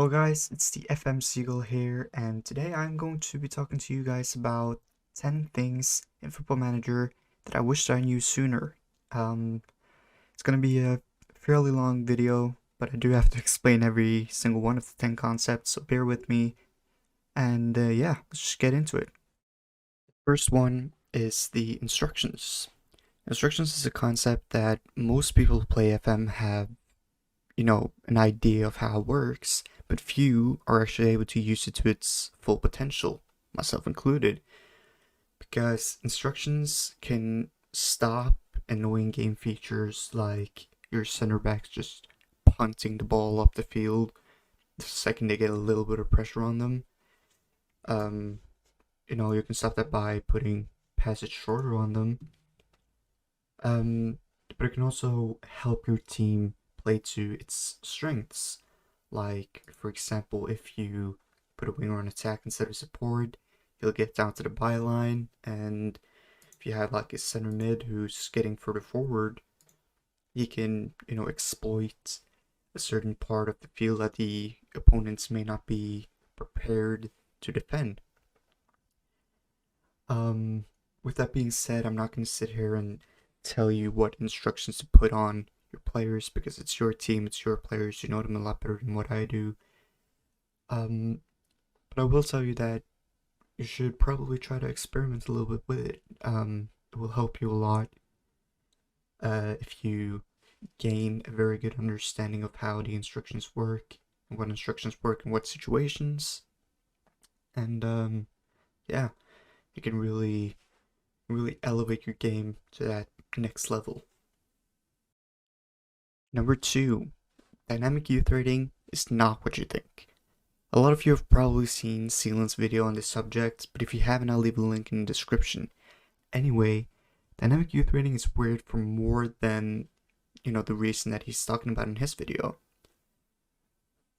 Hello guys, it's the FM Seagull here, and today I'm going to be talking to you guys about 10 things in Football Manager that I wished I knew sooner. It's going to be a fairly long video, but I do have to explain every single one of the 10 concepts, so bear with me, and yeah, let's just get into it. The first one is the instructions. Instructions is a concept that most people who play FM have an idea of how it works, but few are actually able to use it to its full potential, myself included, because instructions can stop annoying game features like your center backs just punting the ball up the field the second they get a little bit of pressure on them. Um, you can stop that by putting passage shorter on them. But it can also help your team play to its strengths. Like, for example, if you put a winger on attack instead of support, he'll get down to the byline, and if you have like a center mid who's getting further forward, he can, exploit a certain part of the field that the opponents may not be prepared to defend. With that being said, I'm not going to sit here and tell you what instructions to put on your players because it's your team, it's your players, you know them a lot better than what I do. But I will tell you that you should probably try to experiment a little bit with it. It will help you a lot if you gain a very good understanding of how the instructions work, and what instructions work in what situations. And yeah, you can really elevate your game to that next level. Number 2, dynamic youth rating is not what you think. A lot of you have probably seen Sealand's video on this subject, but if you haven't, I'll leave a link in the description. Anyway, dynamic youth rating is weird for more than, the reason that he's talking about in his video.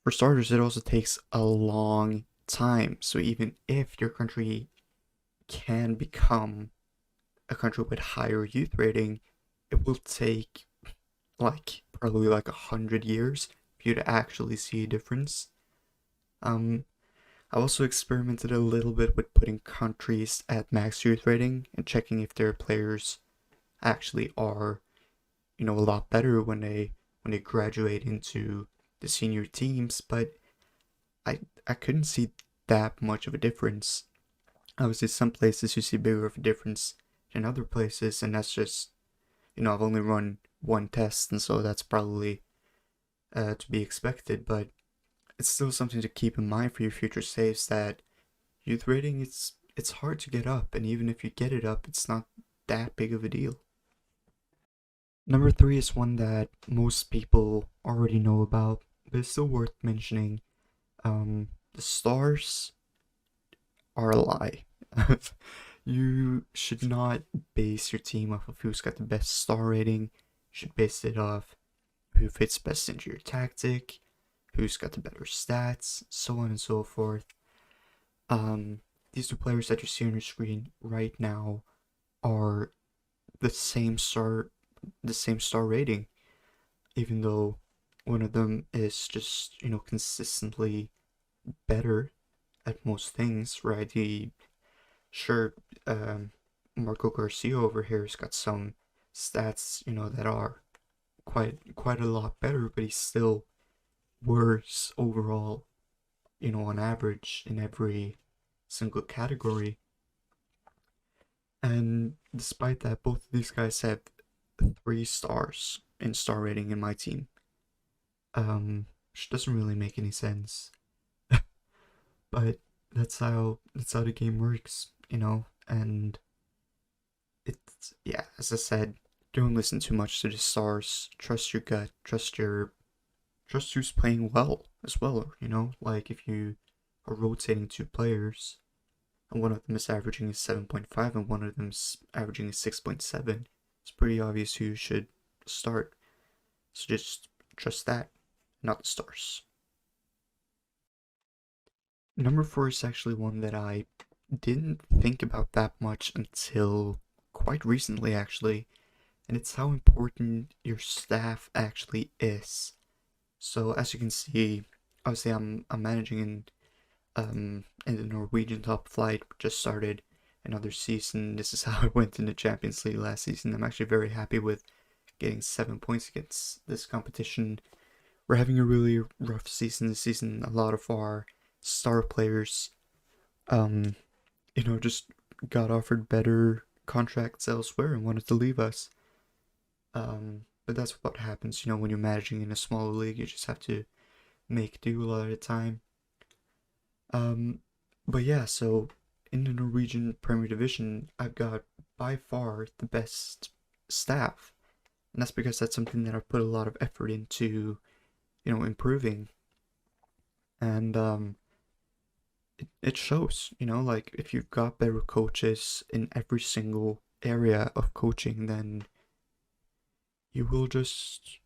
For starters, it also takes a long time, so even if your country can become a country with higher youth rating, it will take probably 100 years for you to actually see a difference. I also experimented a little bit with putting countries at max youth rating and checking if their players actually are, a lot better when they graduate into the senior teams, but I couldn't see that much of a difference. Obviously, some places you see bigger of a difference than other places, and that's just, I've only run one test, and so that's probably to be expected, but it's still something to keep in mind for your future saves that youth rating, it's hard to get up, and even if you get it up, it's not that big of a deal. Number 3 is one that most people already know about, but it's still worth mentioning. The stars are a lie. You should not base your team off of who's got the best star rating. You should base it off who fits best into your tactic, who's got the better stats, so on and so forth. These two players that you see on your screen right now are the same star rating, even though one of them is just, consistently better at most things, right? Marco Garcia over here has got some stats, that are quite a lot better, but he's still worse overall, on average in every single category. And despite that, both of these guys have 3 stars in star rating in my team. Which doesn't really make any sense. But that's how the game works, and it's, yeah, as I said, don't listen too much to the stars. Trust your gut, trust who's playing well as well, like if you are rotating 2 players and one of them is averaging a 7.5 and one of them's averaging a 6.7, it's pretty obvious who you should start. So just trust that, not the stars. Number 4 is actually one that I didn't think about that much until quite recently, actually, and it's how important your staff actually is. So as you can see obviously I'm managing in the Norwegian top flight. Just started another season. This is how I went in the Champions League last season. I'm actually very happy with getting 7 points against this competition. We're having a really rough season this season. A lot of our star players, um, just got offered better contracts elsewhere and wanted to leave us. But that's what happens, when you're managing in a smaller league. You just have to make do a lot of the time. Um, but yeah, so in the Norwegian Premier Division, I've got by far the best staff. And that's because that's something that I've put a lot of effort into, improving. And it shows, like if you've got better coaches in every single area of coaching, then you will just,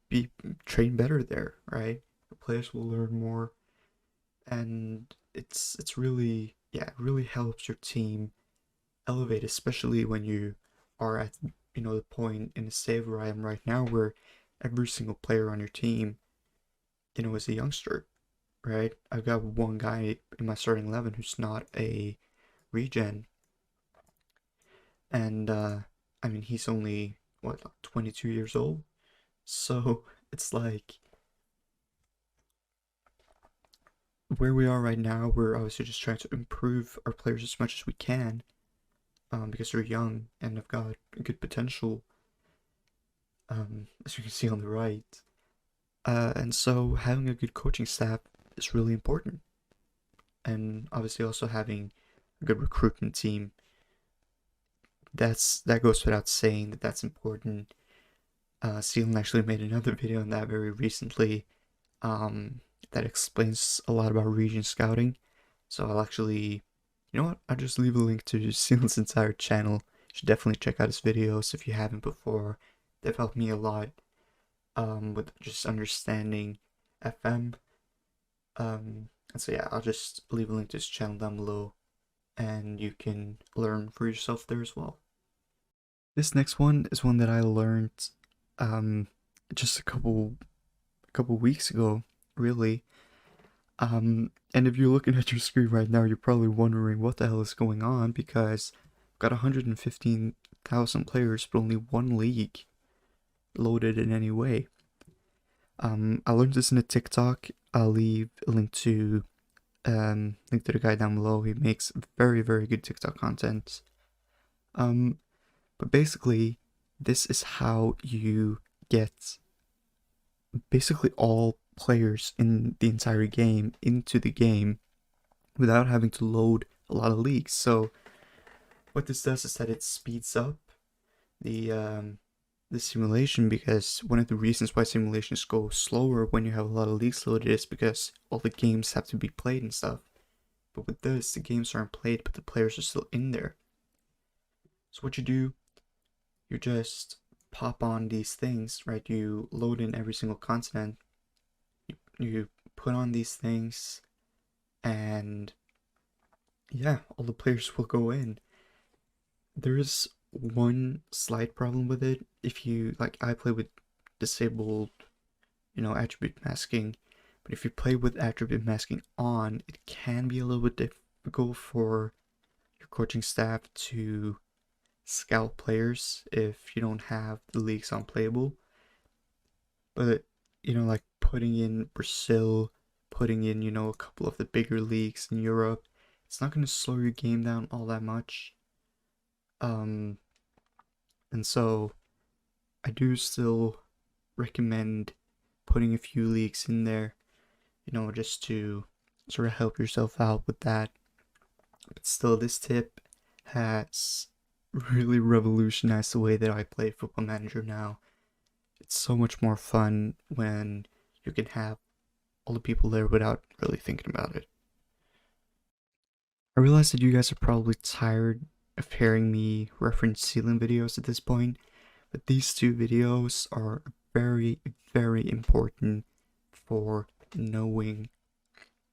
be trained better there, right? The players will learn more, and it's really, yeah, it really helps your team elevate, especially when you are at, the point in the stage where I am right now, where every single player on your team, is a youngster, right? I've got one guy in my starting 11 who's not a regen, and I mean, he's only what, like 22 years old. So it's like where we are right now, we're obviously just trying to improve our players as much as we can, because they're young and have got good potential, as you can see on the right. And so having a good coaching staff is really important, and obviously also having a good recruitment team. That goes without saying that that's important. Sealan actually made another video on that very recently, that explains a lot about region scouting. So I'll actually, you know what? I'll just leave a link to Sealan's entire channel. You should definitely check out his videos if you haven't before. They've helped me a lot, with just understanding FM. And so yeah, I'll just leave a link to his channel down below, and you can learn for yourself there as well. This next one is one that I learned, just a couple weeks ago, really. And if you're looking at your screen right now, you're probably wondering what the hell is going on, because I've got 115,000 players, but only one league loaded in any way. I learned this in a TikTok. I'll leave a link to the guy down below. He makes very, very good TikTok content. But basically, this is how you get basically all players in the entire game into the game without having to load a lot of leagues. So what this does is that it speeds up the simulation, because one of the reasons why simulations go slower when you have a lot of leagues loaded is because all the games have to be played and stuff. But with this, the games aren't played, but the players are still in there. So what you do, you just pop on these things, right? You load in every single continent, you put on these things, and yeah, all the players will go in. There is one slight problem with it. If you, like, I play with disabled, attribute masking, but if you play with attribute masking on, it can be a little bit difficult for your coaching staff to scout players if you don't have the leagues on playable. But like putting in Brazil, putting in a couple of the bigger leagues in Europe, it's not going to slow your game down all that much. And so I do still recommend putting a few leagues in there, just to sort of help yourself out with that. But still, this tip has really revolutionized the way that I play Football Manager now. It's so much more fun when you can have all the people there without really thinking about it. I realize that you guys are probably tired of hearing me reference Sealan videos at this point, but these two videos are very, very important for knowing,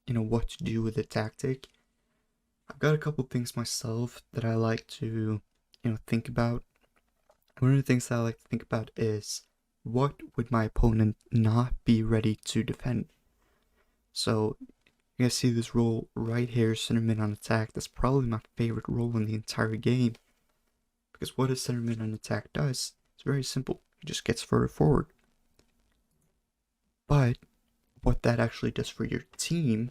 what to do with the tactic. I've got a couple things myself that I like to, think about. One of the things that I like to think about is what would my opponent not be ready to defend? So you guys see this role right here, center mid on attack. That's probably my favorite role in the entire game. Because what a center mid on attack does, it's very simple. It just gets further forward. But what that actually does for your team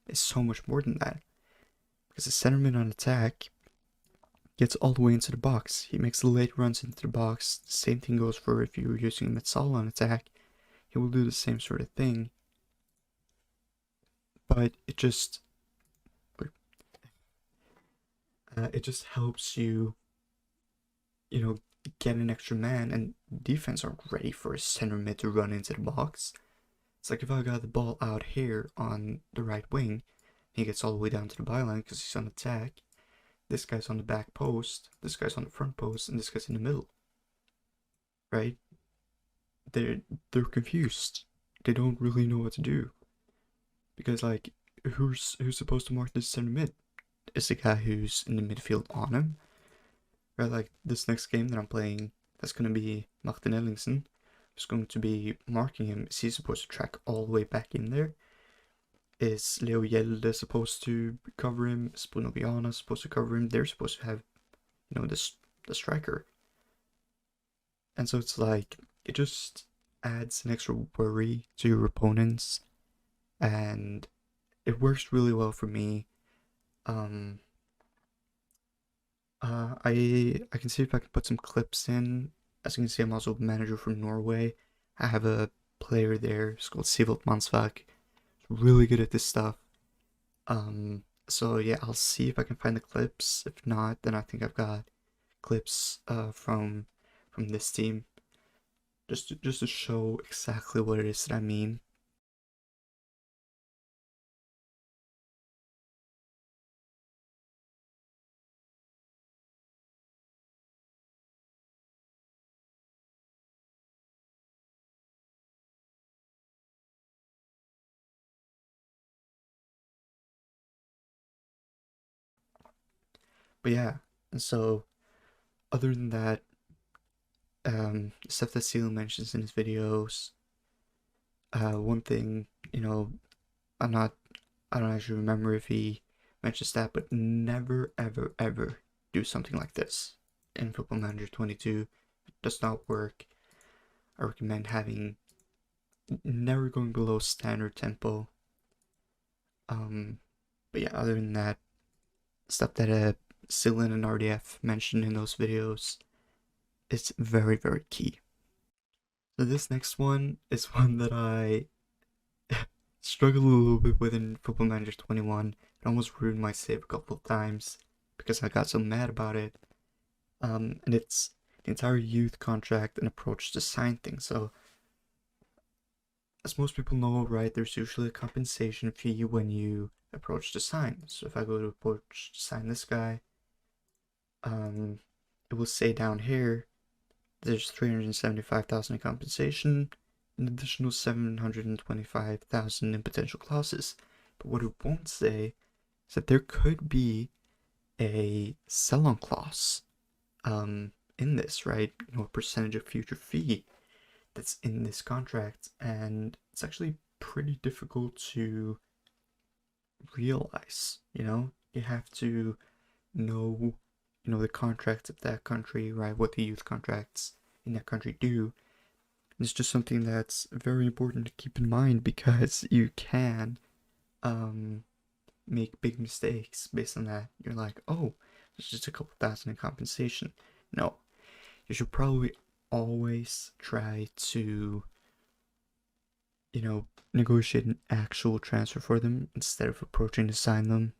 is so much more than that. Because the center mid on attack gets all the way into the box. He makes the late runs into the box. The same thing goes for if you're using a mid-sol on attack. He will do the same sort of thing. But it just helps you, get an extra man, and defense aren't ready for a center mid to run into the box. It's like if I got the ball out here on the right wing, he gets all the way down to the byline because he's on attack. This guy's on the back post, this guy's on the front post, and this guy's in the middle. Right? They're confused. They don't really know what to do. Because like, who's supposed to mark this center mid? Is the guy who's in the midfield on him? Right, like this next game that I'm playing, that's gonna be Martin Ellingsen, who's going to be marking him. Is he supposed to track all the way back in there? Is Leo Yelde supposed to cover him? Is Bruno Viana supposed to cover him? They're supposed to have, the striker. And so it's like, it just adds an extra worry to your opponents, and it works really well for me. I can see if I can put some clips in. As you can see, I'm also a manager from Norway. I have a player there. It's called Sivert Mansvak. Really good at this stuff. So yeah, I'll see if I can find the clips. If not, then I think I've got clips from this team, just to show exactly what it is that I mean. But yeah, and so other than that, stuff that Seal mentions in his videos, one thing, I'm not, I don't actually remember if he mentions that, but never, ever, ever do something like this in Football Manager 22. It does not work. I recommend never going below standard tempo. But yeah, other than that, stuff that Silin and RDF mentioned in those videos, it's very, very key. So this next one is one that I struggled a little bit with in Football Manager 21. It almost ruined my save a couple of times because I got so mad about it. And it's the entire youth contract and approach to sign thing. So, as most people know, right, there's usually a compensation fee when you approach to sign. So if I go to approach to sign this guy, it will say down here, there's 375,000 in compensation, an additional 725,000 in potential clauses. But what it won't say is that there could be a sell-on clause in this, right? A percentage of future fee that's in this contract, and it's actually pretty difficult to realize. You have to know the contracts of that country, right? What the youth contracts in that country do. It's just something that's very important to keep in mind, because you can make big mistakes based on that. You're like, oh, there's just a couple thousand in compensation. No, you should probably always try to negotiate an actual transfer for them instead of approaching to sign them.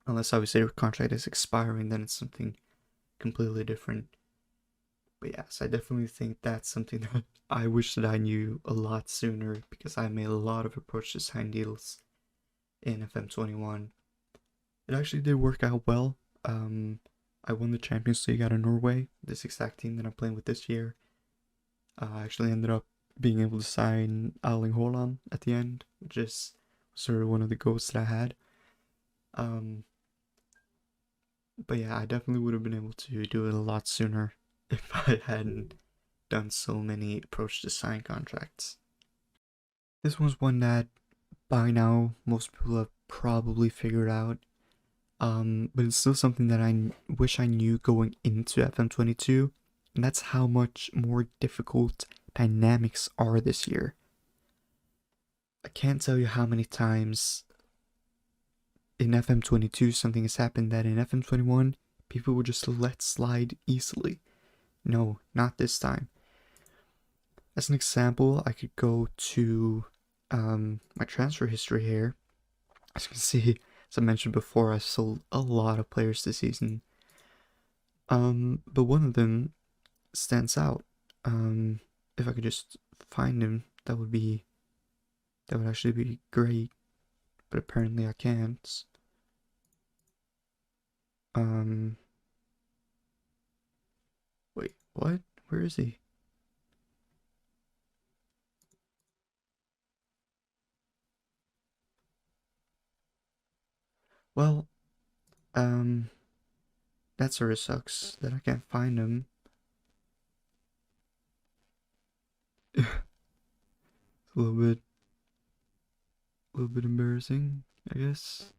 Unless obviously your contract is expiring, then it's something completely different. But yes, I definitely think that's something that I wish that I knew a lot sooner, because I made a lot of approach to sign deals in FM21. It actually did work out well. I won the Champions League out of Norway, this exact team that I'm playing with this year. I actually ended up being able to sign Erling Haaland at the end, which is sort of one of the goals that I had. But yeah, I definitely would have been able to do it a lot sooner if I hadn't done so many approach to sign contracts. This one's one that by now most people have probably figured out. But it's still something that I wish I knew going into FM22, and that's how much more difficult dynamics are this year. I can't tell you how many times in FM22 something has happened that in FM21 people would just let slide easily. No, not this time. As an example, I could go to my transfer history here. As you can see, as I mentioned before, I sold a lot of players this season. But one of them stands out. If I could just find him, that would actually be great. But apparently I can't. Wait, what? Where is he? Well, that sort of sucks that I can't find him. It's a little bit embarrassing, I guess.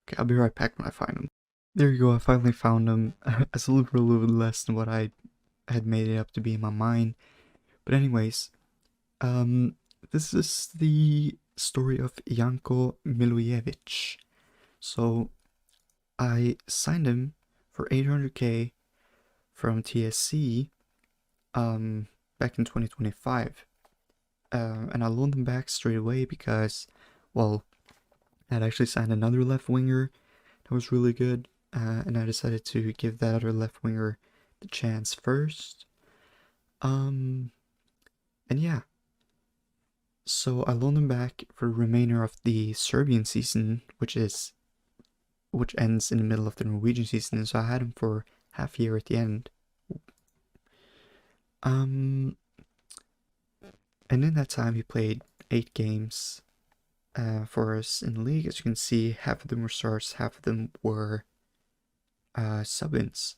Okay, I'll be right back when I find him. There you go, I finally found him. It's a little bit less than what I had made it up to be in my mind. But anyways, this is the story of Janko Milic. So I signed him for 800k from TSC back in 2025. And I loaned him back straight away because, well, I had actually signed another left winger that was really good, and I decided to give that other left winger the chance first. And yeah, so I loaned him back for the remainder of the Serbian season, which ends in the middle of the Norwegian season, and so I had him for half a year at the end. And in that time he played 8 games for us in the league. As you can see, half of them were starts, half of them were sub-ins.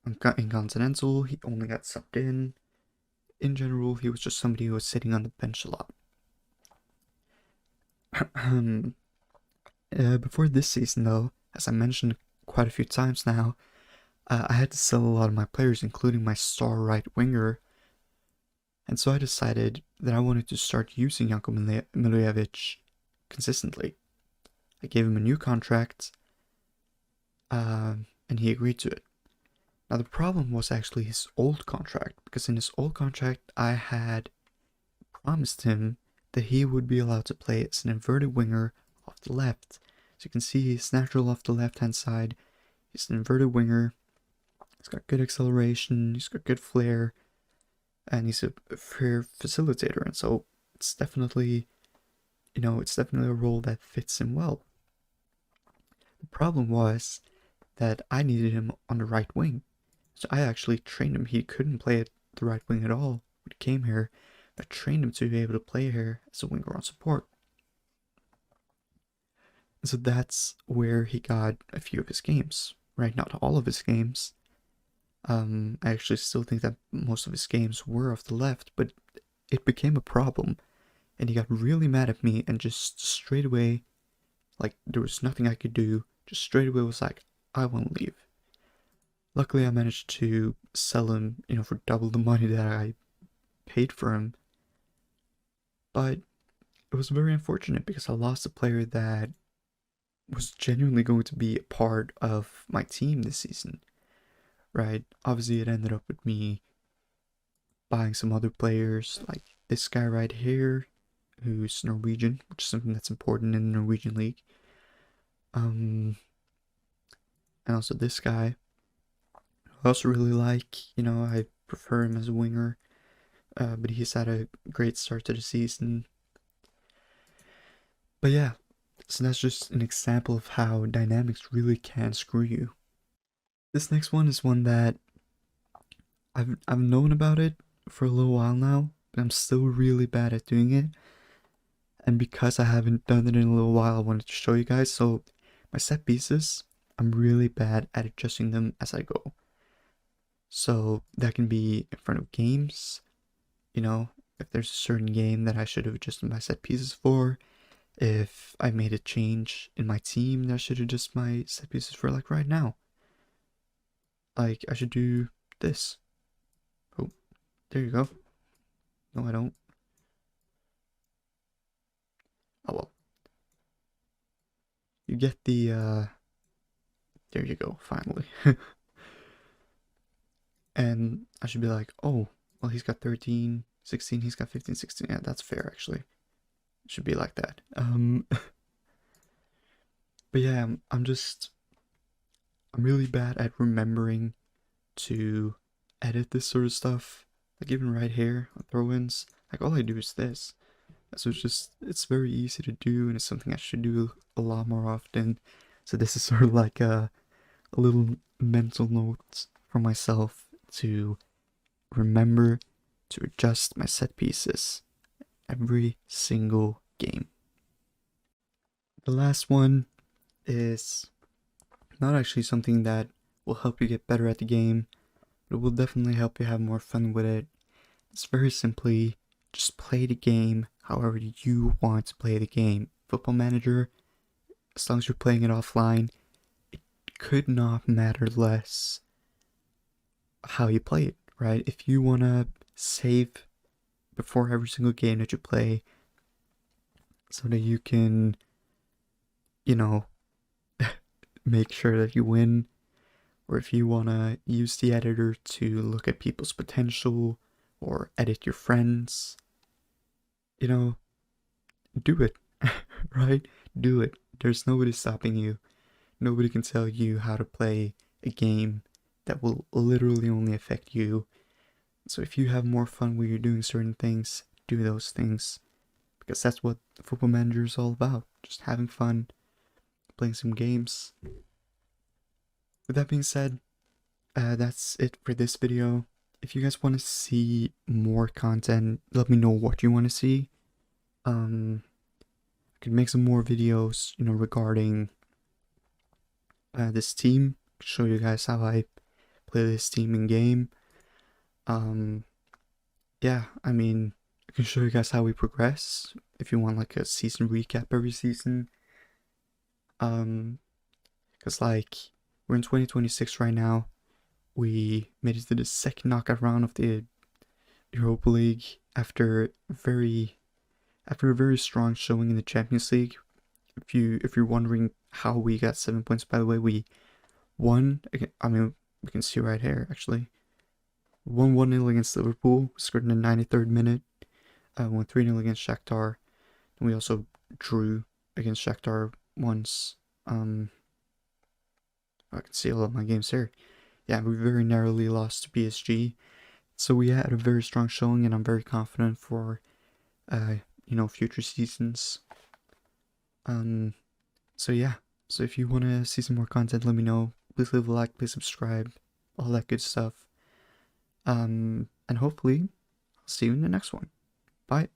In Continental, he only got subbed in. In general, he was just somebody who was sitting on the bench a lot. Before this season, though, as I mentioned quite a few times now, I had to sell a lot of my players, including my star right winger. And so I decided that I wanted to start using Janko Milic consistently. I gave him a new contract, and he agreed to it. Now the problem was actually his old contract, because in his old contract I had promised him that he would be allowed to play as an inverted winger off the left. As you can see, he's natural off the left hand side. He's an inverted winger. He's got good acceleration, he's got good flair, and he's a fair facilitator, and so it's definitely, it's definitely a role that fits him well. The problem was that I needed him on the right wing, so I actually trained him. He couldn't play at the right wing at all when he came here. I trained him to be able to play here as a winger on support. And so that's where he got a few of his games, right? Not all of his games. I actually still think that most of his games were off the left, but it became a problem, and he got really mad at me and just straight away, like there was nothing I could do, just straight away was like, I want to leave. Luckily I managed to sell him, for double the money that I paid for him, but it was very unfortunate because I lost a player that was genuinely going to be a part of my team this season. Right, obviously it ended up with me buying some other players, like this guy right here, who's Norwegian, which is something that's important in the Norwegian league. And also this guy, I also really like, I prefer him as a winger, but he's had a great start to the season. But yeah, so that's just an example of how dynamics really can screw you. This next one is one that I've known about it for a little while now, but I'm still really bad at doing it. And because I haven't done it in a little while, I wanted to show you guys. So my set pieces, I'm really bad at adjusting them as I go. So that can be in front of games, you know, if there's a certain game that I should have adjusted my set pieces for, if I made a change in my team that I should adjust my set pieces for, like right now. Like, I should do this. Oh, there you go. No, I don't. Oh well. You get the, there you go, finally. And I should be like, oh, well, he's got 13, 16, he's got 15, 16. Yeah, that's fair, actually. It should be like that. But yeah, I'm really bad at remembering to edit this sort of stuff. Like even right here on throw-ins, like all I do is this. So it's very easy to do, and it's something I should do a lot more often. So this is sort of like a little mental note for myself to remember to adjust my set pieces every single game. The last one is not actually something that will help you get better at the game, but it will definitely help you have more fun with it. It's very simply just play the game however you want to play the game. Football Manager, as long as you're playing it offline, it could not matter less how you play it, right? If you want to save before every single game that you play so that you can, you know, make sure that you win, or if you want to use the editor to look at people's potential or edit your friends, you know, do it, right? Do it. There's nobody stopping you. Nobody can tell you how to play a game that will literally only affect you. So if you have more fun when you're doing certain things, do those things. Because that's what Football Manager is all about. Just having fun, playing some games. With that being said, that's it for this video. If you guys want to see more content, let me know what you want to see. I could make some more videos, you know, regarding this team. Show you guys how I play this team in game. Yeah, I mean, I can show you guys how we progress if you want like a season recap every season. Because like we're in 2026 right now. We made it to the second knockout round of the Europa League after a very strong showing in the Champions League. If you're wondering how we got 7 points, by the way, we won. I mean, we can see right here actually. Won 1-0 against Liverpool, scored in the 93rd minute. Won 3-0 against Shakhtar, and we also drew against Shakhtar once. I can see all of my games here. Yeah, we very narrowly lost to PSG. So we had a very strong showing, and I'm very confident for, you know, future seasons. So yeah. So if you want to see some more content, let me know. Please leave a like, please subscribe, all that good stuff. And hopefully, I'll see you in the next one. Bye.